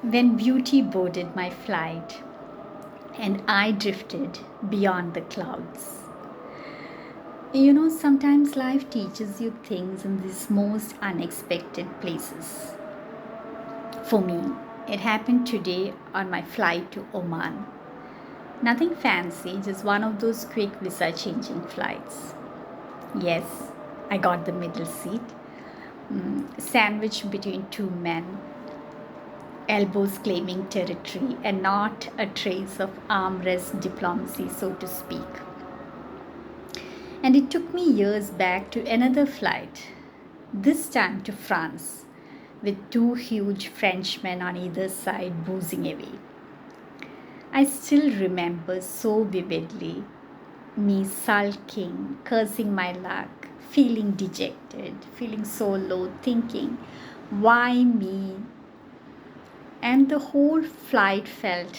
when beauty boarded my flight and I drifted beyond the clouds. Sometimes life teaches you things in these most unexpected places. For me, it happened today on my flight to Oman. Nothing fancy, just one of those quick visa changing flights. Yes, I got the middle seat, sandwiched between two men, elbows claiming territory, and not a trace of armrest diplomacy, so to speak. And it took me years back to another flight, this time to France, with two huge Frenchmen on either side boozing away. I still remember so vividly me sulking, cursing my luck, feeling dejected, feeling so low, thinking, why me? And the whole flight felt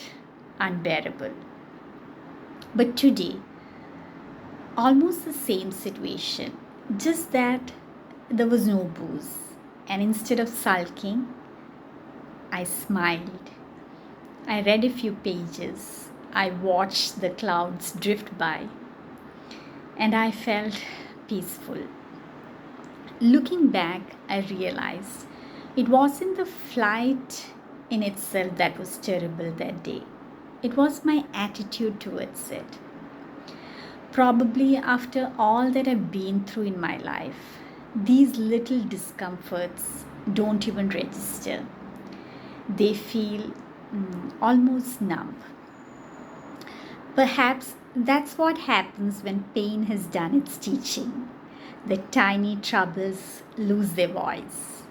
unbearable. But today, almost the same situation, just that there was no booze. And instead of sulking, I smiled. I read a few pages. I watched the clouds drift by. And I felt peaceful. Looking back, I realized it wasn't the flight in itself that was terrible that day. It was my attitude towards it. Probably after all that I've been through in my life, these little discomforts don't even register. They feel almost numb. Perhaps that's what happens when pain has done its teaching. The tiny troubles lose their voice.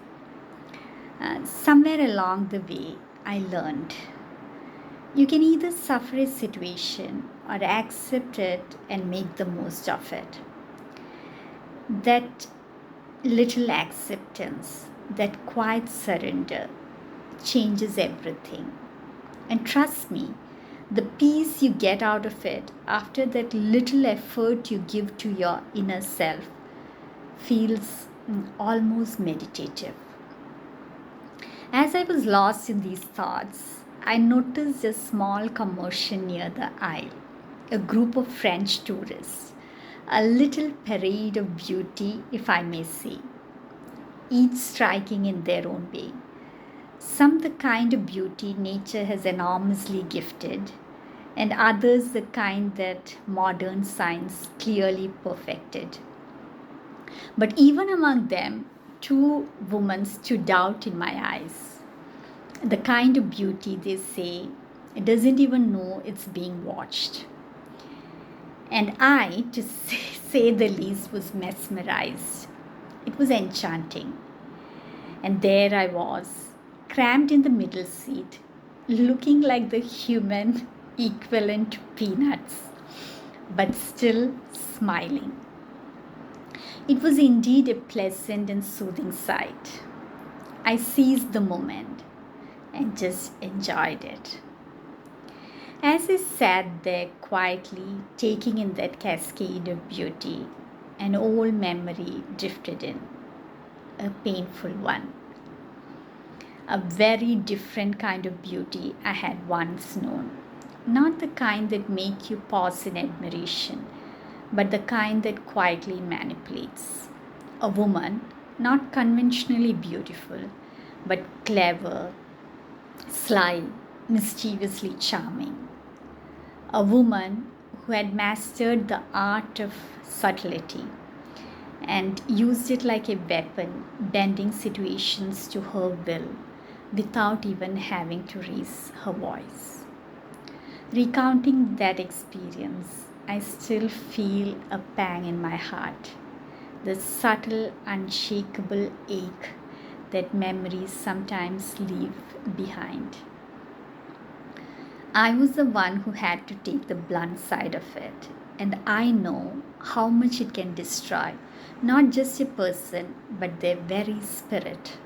Somewhere along the way, I learned you can either suffer a situation or accept it and make the most of it. That little acceptance, that quiet surrender changes everything. And trust me, the peace you get out of it after that little effort you give to your inner self feels almost meditative. As I was lost in these thoughts, I noticed a small commotion near the aisle. A group of French tourists, a little parade of beauty, if I may say, each striking in their own way. Some the kind of beauty nature has enormously gifted, and others the kind that modern science clearly perfected. But even among them, two women stood out in my eyes. The kind of beauty they say doesn't even know it's being watched. And I, to say the least, was mesmerized. It was enchanting. And there I was, crammed in the middle seat, looking like the human equivalent to peanuts, but still smiling. It was indeed a pleasant and soothing sight. I seized the moment and just enjoyed it. As I sat there quietly taking in that cascade of beauty, an old memory drifted in, a painful one. A very different kind of beauty I had once known. Not the kind that make you pause in admiration, but the kind that quietly manipulates. A woman, not conventionally beautiful, but clever, sly, mischievously charming. A woman who had mastered the art of subtlety and used it like a weapon, bending situations to her will without even having to raise her voice. Recounting that experience, I still feel a pang in my heart, the subtle, unshakable ache that memories sometimes leave behind. I was the one who had to take the blunt side of it, and I know how much it can destroy not just a person but their very spirit.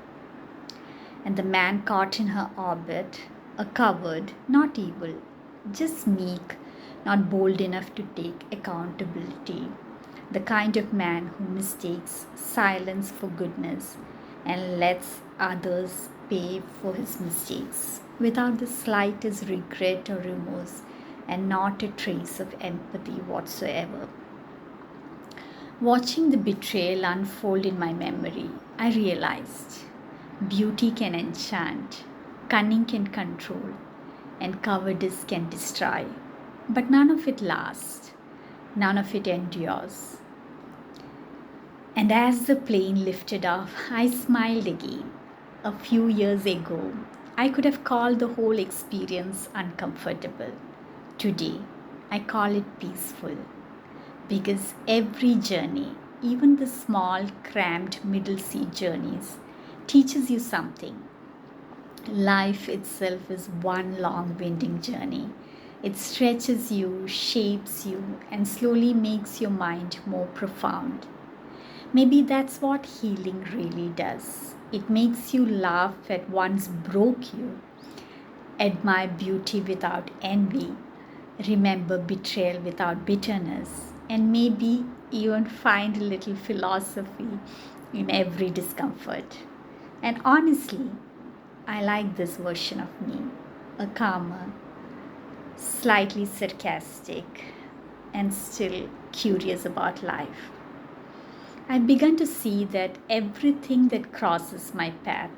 And the man caught in her orbit, a coward, not evil, just meek, not bold enough to take accountability, the kind of man who mistakes silence for goodness and lets others pay for his mistakes without the slightest regret or remorse and not a trace of empathy whatsoever. Watching the betrayal unfold in my memory, I realized beauty can enchant, cunning can control, and cowardice can destroy. But none of it lasts, none of it endures. And as the plane lifted off, I smiled again. A few years ago, I could have called the whole experience uncomfortable. Today, I call it peaceful. Because every journey, even the small, cramped middle seat journeys, teaches you something. Life itself is one long, winding journey. It stretches you, shapes you, and slowly makes your mind more profound. Maybe that's what healing really does. It makes you laugh at what broke you, admire beauty without envy, remember betrayal without bitterness, and maybe even find a little philosophy in every discomfort. And honestly, I like this version of me, a calmer, slightly sarcastic, and still curious about life. I've begun to see that everything that crosses my path,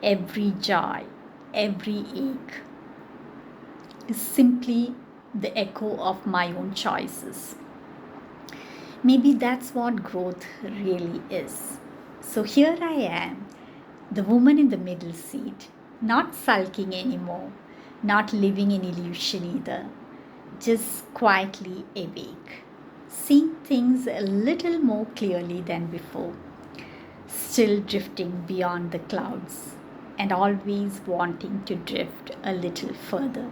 every joy, every ache, is simply the echo of my own choices. Maybe that's what growth really is. So here I am, the woman in the middle seat, not sulking anymore, not living in illusion either, just quietly awake, seeing things a little more clearly than before, still drifting beyond the clouds, and always wanting to drift a little further.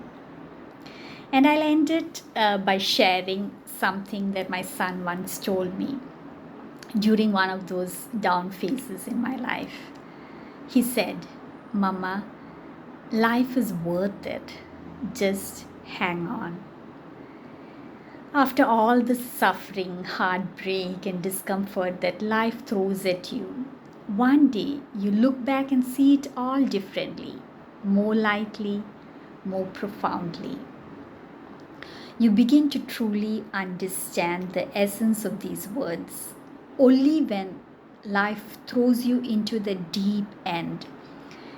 And I'll end it by sharing something that my son once told me during one of those down phases in my life. He said, "Mama, life is worth it. Just hang on." After all the suffering, heartbreak, and discomfort that life throws at you, one day you look back and see it all differently, more lightly, more profoundly. You begin to truly understand the essence of these words only when life throws you into the deep end,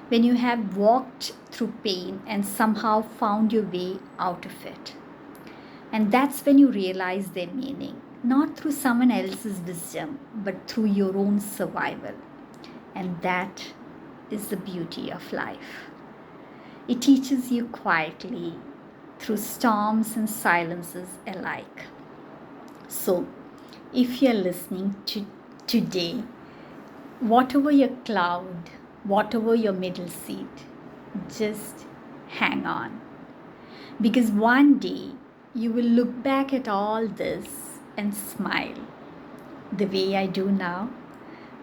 when you have walked through pain and somehow found your way out of it. And that's when you realize their meaning, not through someone else's wisdom, but through your own survival. And that is the beauty of life. It teaches you quietly through storms and silences alike. So, if you're listening to today, whatever your cloud, whatever your middle seat, just hang on. Because one day you will look back at all this and smile the way I do now,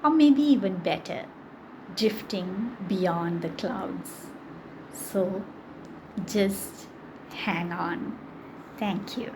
or maybe even better, drifting beyond the clouds. So just hang on. Thank you.